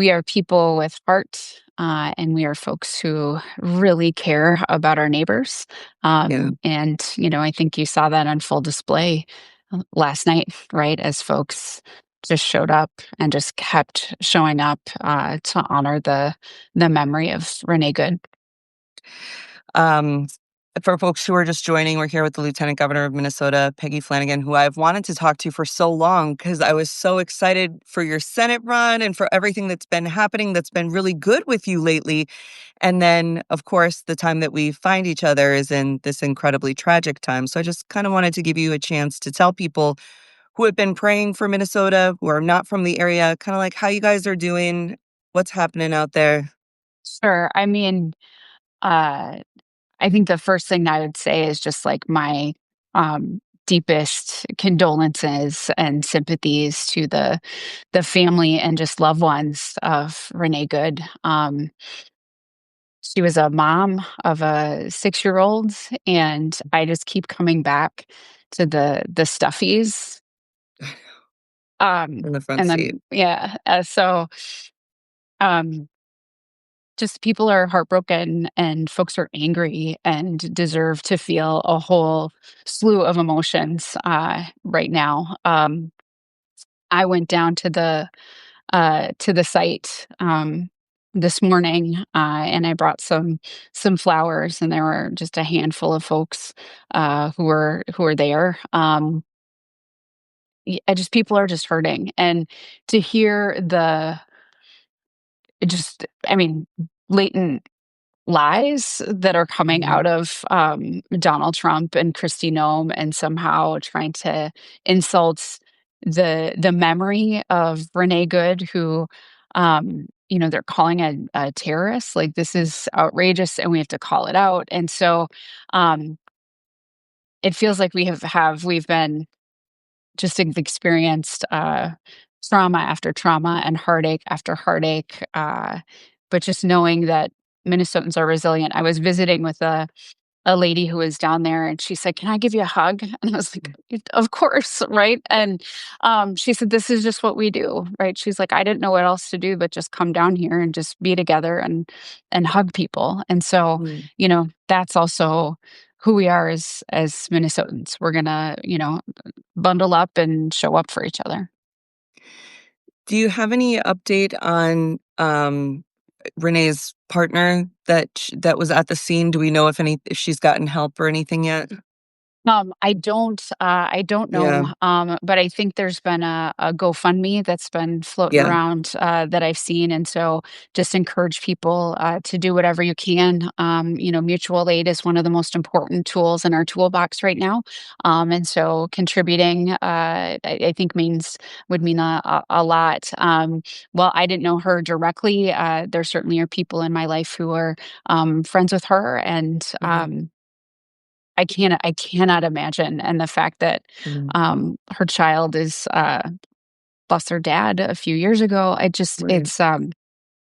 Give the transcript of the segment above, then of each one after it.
We are people with heart, and we are folks who really care about our neighbors. Yeah. I think you saw that on full display last night, right? As folks just showed up and just kept showing up to honor the memory of Renee Good. Um, for folks who are just joining, we're here with the Lieutenant Governor of Minnesota, Peggy Flanagan, who I've wanted to talk to for so long because I was so excited for your Senate run and for everything that's been happening that's been really good with you lately. And then, of course, the time that we find each other is in this incredibly tragic time. So I just kind of wanted to give you a chance to tell people who have been praying for Minnesota, who are not from the area, kind of like how you guys are doing, what's happening out there. Sure. Uh, I think the first thing I would say is just like my deepest condolences and sympathies to the family and just loved ones of Renee Good. She was a mom of a 6-year old, and I just keep coming back to the stuffies. In the front And seat. then yeah, um, just people are heartbroken and folks are angry and deserve to feel a whole slew of emotions right now. I went down to the site this morning, and I brought some flowers, and there were just a handful of folks who were there. I just people are just hurting, and to hear I mean, blatant lies that are coming Mhm. out of Donald Trump and Kristi Noem, and somehow trying to insult the memory of Renee Good, who they're calling a terrorist. Like, this is outrageous, and we have to call it out. And so um, it feels like we've been just experienced trauma after trauma and heartache after heartache. But just knowing that Minnesotans are resilient. I was visiting with a lady who was down there, and she said, "Can I give you a hug?" And I was like, "Of course, right?" And she said, "This is just what we do, right?" She's like, "I didn't know what else to do but just come down here and just be together and hug people." And so, Mm. that's also who we are as Minnesotans. We're gonna, bundle up and show up for each other. Do you have any update on, Renee's partner that was at the scene? Do we know if she's gotten help or anything yet? I don't Yeah, know, but I think there's been a GoFundMe that's been floating yeah, around, that I've seen, and so just encourage people, to do whatever you can. Mutual aid is one of the most important tools in our toolbox right now, and so contributing, I think would mean a lot. Well, I didn't know her directly. There certainly are people in my life who are friends with her, and mhm, I cannot imagine, and the fact that, mhm, her child is, lost her dad a few years ago, I just right,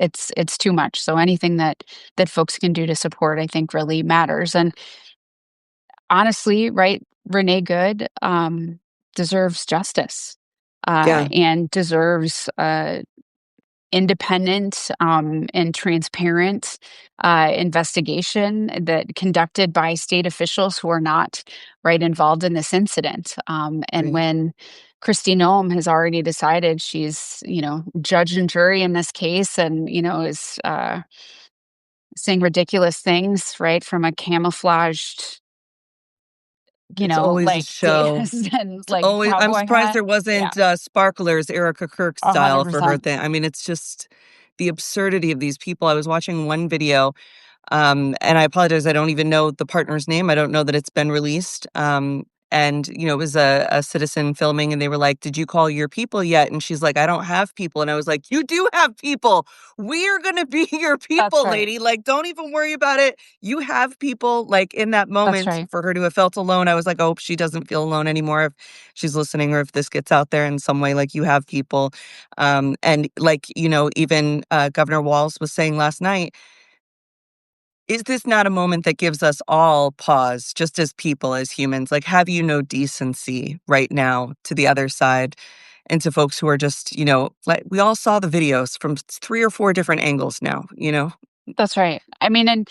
it's too much, so anything that folks can do to support, I think, really matters, and honestly, right, Renee Good, deserves justice, yeah, and deserves, independent, and transparent, investigation that conducted by state officials who are not right involved in this incident. And right. when Kristi Noem has already decided she's, judge and jury in this case, and is saying ridiculous things, right, from a camouflaged, It's always a like show. gas and It's like always I'm cowboy surprised hat. there Yeah, wasn't, Sparklers, Erica Kirk a hundred style for her percent. thing. I mean, it's just the absurdity of these people. I was watching one video. And I apologize, I don't even know the partner's name. I don't know that it's been released. It was a citizen filming, and they were like, "Did you call your people yet?" And she's like, "I don't have people." And I was like, "You do have people. We are gonna be your That's people, right. lady. Like, don't even worry about it. You have people." Like, in that That's moment, right. for her to have felt alone, I was like, "Oh, she doesn't feel alone anymore if she's listening or if this gets out there in some way, like, you have people." And like, even Governor Walz was saying last night, is this not a moment that gives us all pause, just as people, as humans? Like, have you no decency right now to the other side? and to folks who are just, like we all saw the videos from 3 or 4 different angles now. That's right. I mean, and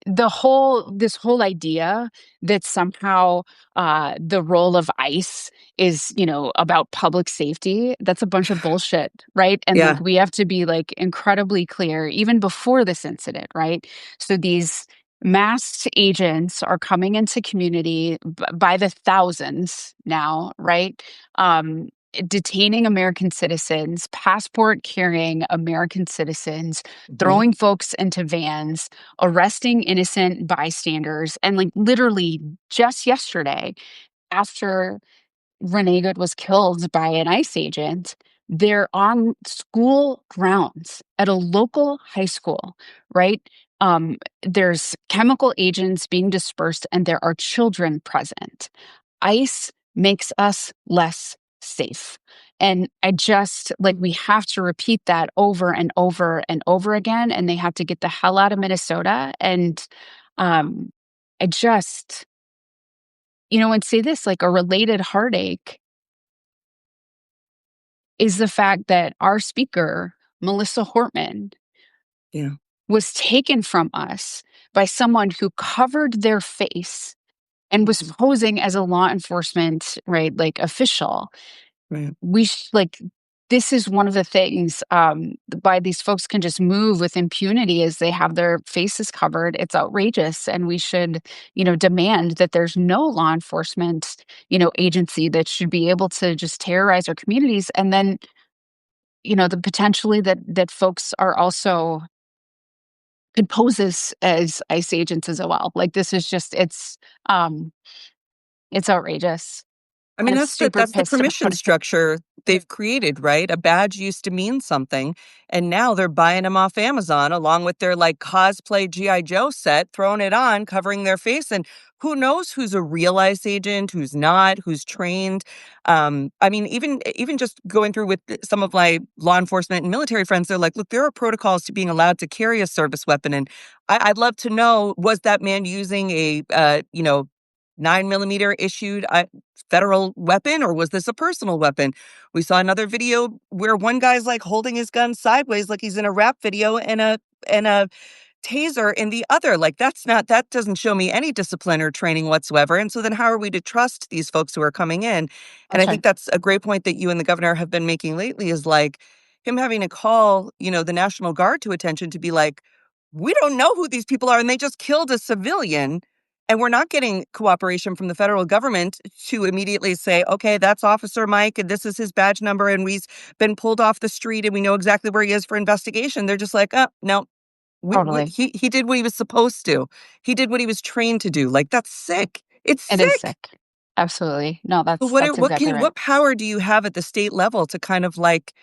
this whole idea that somehow the role of ICE is, about public safety, that's a bunch of bullshit, right? And like Yeah. we have to be like incredibly clear even before this incident, right? So these masked agents are coming into community by the thousands now, right? Um detaining American citizens, passport carrying American citizens, Mhm. throwing folks into vans, arresting innocent bystanders. And like literally just yesterday, after Renee Good was killed by an ICE agent, they're on school grounds at a local high school, right? There's chemical agents being dispersed, and there are children present. ICE makes us less safe. And I just like, we have to repeat that over and over and over again. And they have to get the hell out of Minnesota. And um, I just, and say this like a related heartache is the fact that our speaker, Melissa Hortman, Yeah. was taken from us by someone who covered their face and was Mhm. posing as a law enforcement, right, like official. Right. Like, this is one of the things, why these folks can just move with impunity as they have their faces covered. It's outrageous, and we should, demand that there's no law enforcement, agency that should be able to just terrorize our communities. And then, the potentially that folks are also could pose as ICE agents as well. Like, this is just um, it's outrageous, I and mean, I'm that's the super that's the pissed permission about it. structure they've created, right? A badge used to mean something, and now they're buying them off Amazon along with their like cosplay GI Joe set, throwing it on, covering their face, and who knows who's a real ICE agent, who's not, who's trained. I mean, even just going through with some of my law enforcement and military friends, they're like, look, there are protocols to being allowed to carry a service weapon, and I'd love to know, was that man using a 9 millimeter issued federal weapon, or was this a personal weapon? We saw another video where one guy's like holding his gun sideways like he's in a rap video, and a taser in the other. Like that doesn't show me any discipline or training whatsoever. And so then how are we to trust these folks who are coming in? And I That's right. think that's a great point that you and the governor have been making lately, is like him having to call, the National Guard to attention to be like, we don't know who these people are, and they just killed a civilian. And we're not getting cooperation from the federal government to immediately say, okay, that's Officer Mike, and this is his badge number, and he's been pulled off the street, and we know exactly where he is for investigation. They're just like, oh, no, Totally. he did what he was supposed to. He did what he was trained to do. Like, that's sick. It's It is sick. sick. Absolutely. No, But that's exactly right. what power do you have at the state level to kind of like,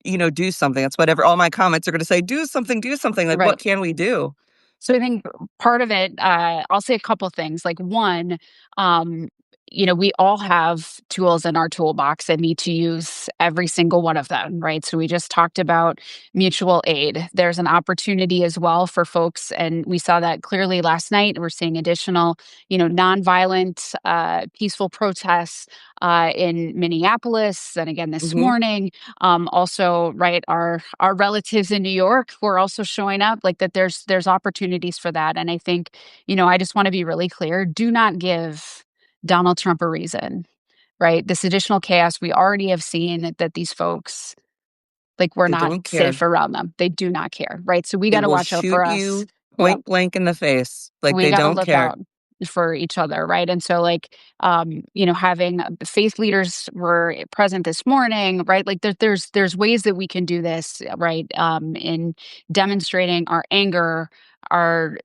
do something? That's whatever all my comments are going to say. Do something. Do something. Like, what Right. can we do? So I think part of it, I'll say a couple things. Like one, um, we all have tools in our toolbox and need to use every single one of them, right? So we just talked about mutual aid. There's an opportunity as well for folks, and we saw that clearly last night. We're seeing additional, nonviolent, peaceful protests in Minneapolis, and again this Hmm. morning. Also, right, our relatives in New York who are also showing up, like that there's opportunities for that. And I think, I just want to be really clear, do not give Donald Trump a reason, right? This additional chaos, we already have seen that these folks, like, we're They not don't care. safe around them. They do not care, right? So we They got to will watch out shoot for us. you Yeah, point blank in the face. Like, we they got to don't look care. out for each other, right? And so, like, having faith leaders were present this morning, right? Like, there's ways that we can do this, right? In demonstrating our anger, our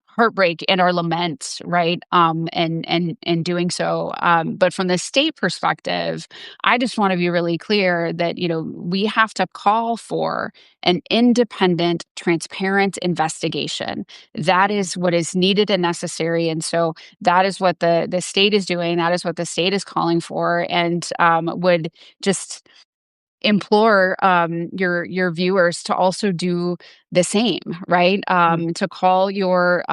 heartbreak, and our lament, right? And doing so. But from the state perspective, I just want to be really clear that, we have to call for an independent, transparent investigation. That is what is needed and necessary. And so that is what the state is doing. That is what the state is calling for, and would just implore your viewers to also do the same, right? Mm. To call your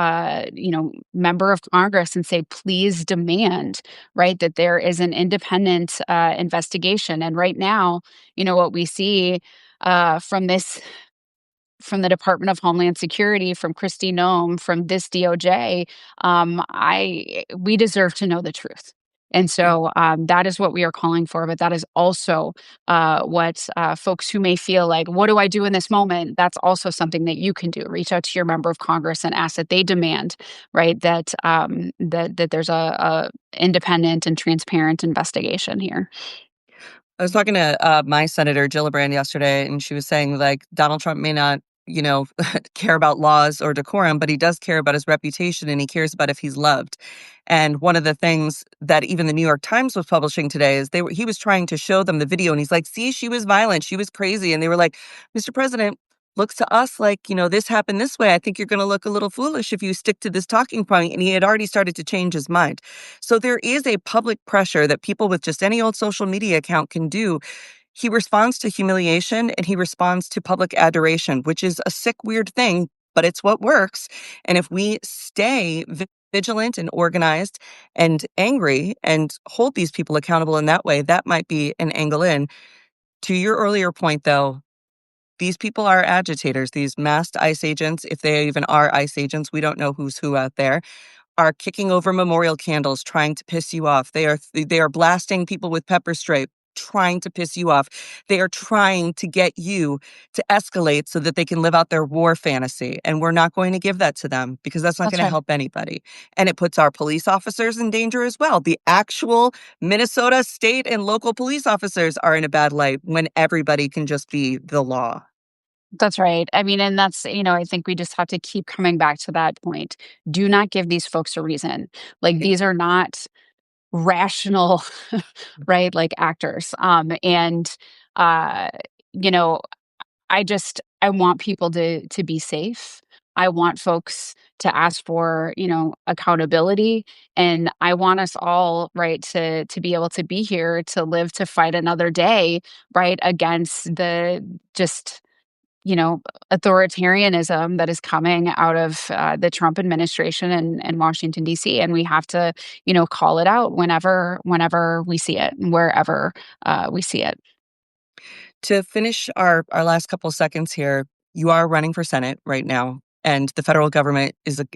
member of Congress and say, please demand, right, that there is an independent investigation. And right now, what we see from this from the Department of Homeland Security, from Kristi Noem, from this DOJ, I we deserve to know the truth. And Yeah. so that is what we are calling for. But that is also what folks who may feel like, what do I do in this moment? That's also something that you can do. Reach out to your member of Congress and ask that they demand, right, that there's a independent and transparent investigation here. I was talking to my senator Gillibrand yesterday, and she was saying like Donald Trump may not, care about laws or decorum, but he does care about his reputation, and he cares about if he's loved. And one of the things that even the New York Times was publishing today is he was trying to show them the video, and he's like, "See, she was violent, she was crazy," and they were like, "Mr. President." Looks to us like, this happened this way. I think you're going to look a little foolish if you stick to this talking point. And he had already started to change his mind. So there is a public pressure that people with just any old social media account can do. He responds to humiliation and he responds to public adoration, which is a sick, weird thing, but it's what works. And if we stay vigilant and organized and angry and hold these people accountable in that way, that might be an angle in. To your earlier point, though, these people are agitators, these masked ICE agents. If they even are ICE agents, we don't know who's who out there, are kicking over memorial candles, trying to piss you off. They are blasting people with pepper spray, trying to piss you off. They are trying to get you to escalate so that they can live out their war fantasy. And we're not going to give that to them because that's not going That's to right. help anybody. And it puts our police officers in danger as well. The actual Minnesota state and local police officers are in a bad light when everybody can just be the law. That's right. I mean, and that's, I think we just have to keep coming back to that point. Do not give these folks a reason. Like, Yeah. these are not rational, right? Like, actors. And, uh, you know, I want people to be safe. I want folks to ask for, accountability. And I want us all, right, to be able to be here, to live to fight another day, right, against the just you know, authoritarianism that is coming out of the Trump administration and Washington D.C. And we have to, call it out whenever we see it, and wherever we see it. To finish our last couple seconds here, you are running for Senate right now, and the federal government is a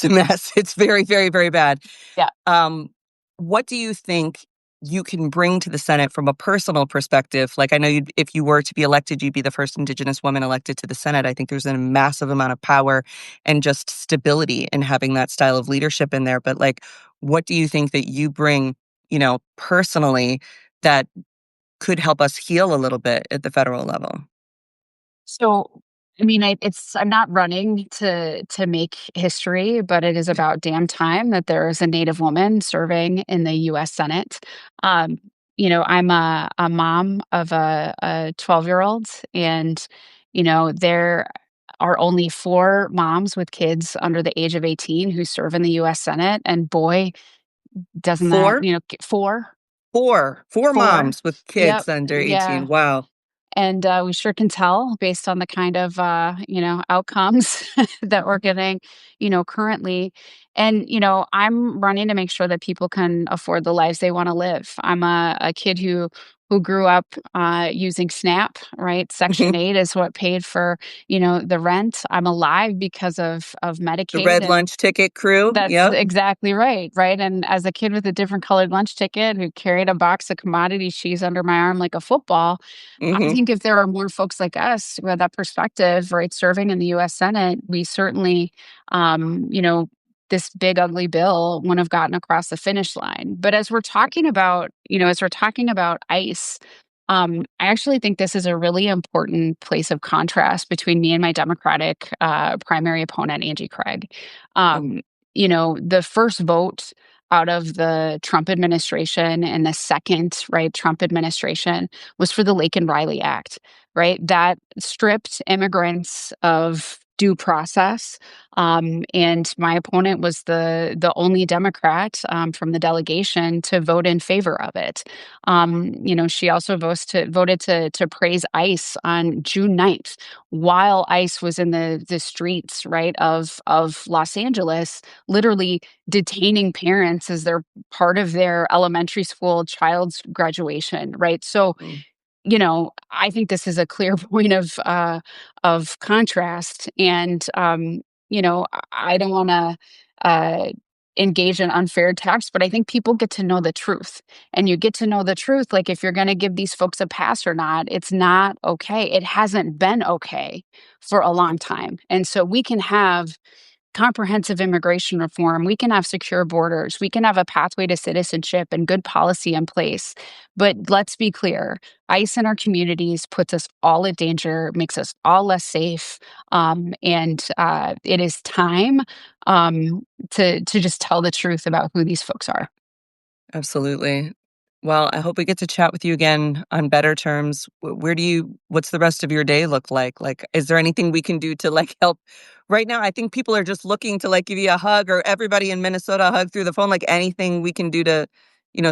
mess. It's very, very, very bad. Yeah. Um, what do you think you can bring to the Senate from a personal perspective? Like, I know if you were to be elected, you'd be the first Indigenous woman elected to the Senate. I think there's a massive amount of power and just stability in having that style of leadership in there. But like, what do you think that you bring, personally that could help us heal a little bit at the federal level? So, I mean, I'm not running to make history, but it is about damn time that there is a Native woman serving in the U.S. Senate. Um, I'm a mom of a 12-year-old, and there are only four moms with kids under the age of 18 who serve in the U.S. Senate, and boy, doesn't that Four? four, Four four, moms with yep, kids under yeah. 18. Wow. And, we sure can tell based on the kind of, outcomes that we're getting, currently. And, I'm running to make sure that people can afford the lives they wanna live. I'm a kid who grew up, using SNAP, right? Section Mhm. 8 is what paid for, the rent. I'm alive because of The Medicaid, red and lunch ticket crew. that's Yep. exactly right, right? And as a kid with a different colored lunch ticket who carried a box of commodity cheese under my arm like a football, I Mhm. think if there are more folks like us who have that perspective, right, serving in the US Senate, we certainly, this big ugly bill wouldn't have gotten across the finish line. But as we're talking about ICE, I actually think this is a really important place of contrast between me and my Democratic primary opponent, Angie Craig. Oh, The first vote out of the Trump administration and the second, right, Trump administration was for the Lake and Riley Act, right? That stripped immigrants of due process. And my opponent was the only Democrat from the delegation to vote in favor of it. She also voted to praise ICE on June 9th, while ICE was in the streets, right, of Los Angeles, literally detaining parents as they're part of their elementary school child's graduation, right? So, Mm. I think this is a clear point of contrast, and I don't want to uh, engage in unfair attacks, but I think people get to know the truth, and you get to know the truth. Like if you're going to give these folks a pass or not, it's not okay. It hasn't been okay for a long time, and so we can have comprehensive immigration reform. We can have secure borders. We can have a pathway to citizenship and good policy in place. But let's be clear, ICE in our communities puts us all at danger, makes us all less safe. And it is time to just tell the truth about who these folks are. Absolutely. Well, I hope we get to chat with you again on better terms. What's the rest of your day look like? Like, is there anything we can do to like help? Right now, I think people are just looking to like give you a hug or everybody in Minnesota a hug through the phone. Like anything we can do to,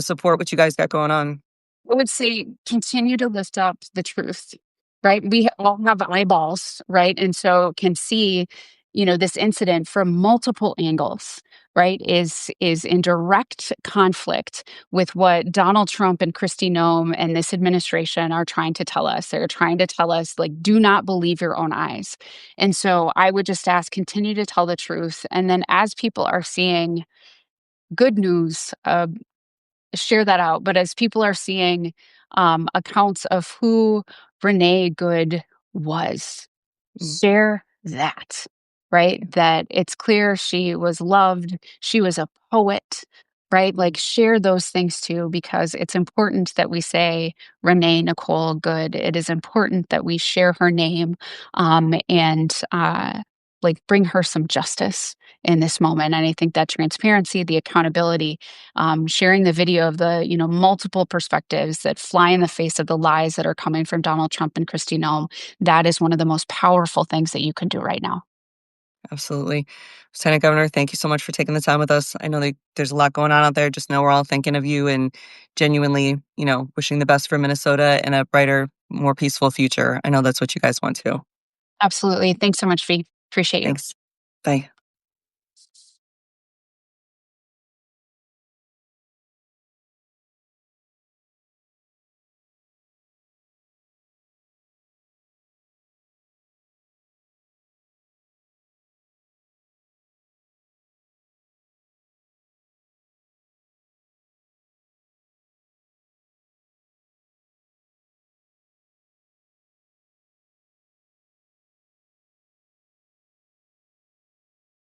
support what you guys got going on. I would say continue to lift up the truth, right? We all have eyeballs, right? And so can see, this incident from multiple angles, right? Is in direct conflict with what Donald Trump and Kristi Noem and this administration are trying to tell us. They're trying to tell us, like, do not believe your own eyes. And so I would just ask, continue to tell the truth. And then as people are seeing good news, share that out. But as people are seeing accounts of who Renee Good was, Mm. share that, right? That it's clear she was loved, she was a poet, right? Like share those things too, because it's important that we say Renee Nicole Good. It is important that we share her name and like bring her some justice in this moment. And I think that transparency, the accountability, sharing the video of the multiple perspectives that fly in the face of the lies that are coming from Donald Trump and Kristi Noem, that is one of the most powerful things that you can do right now. Absolutely. Lieutenant Governor, thank you so much for taking the time with us. I know that there's a lot going on out there. Just know we're all thinking of you and genuinely, wishing the best for Minnesota and a brighter, more peaceful future. I know that's what you guys want to. Absolutely. Thanks so much, V. Appreciate you. Thanks. Bye.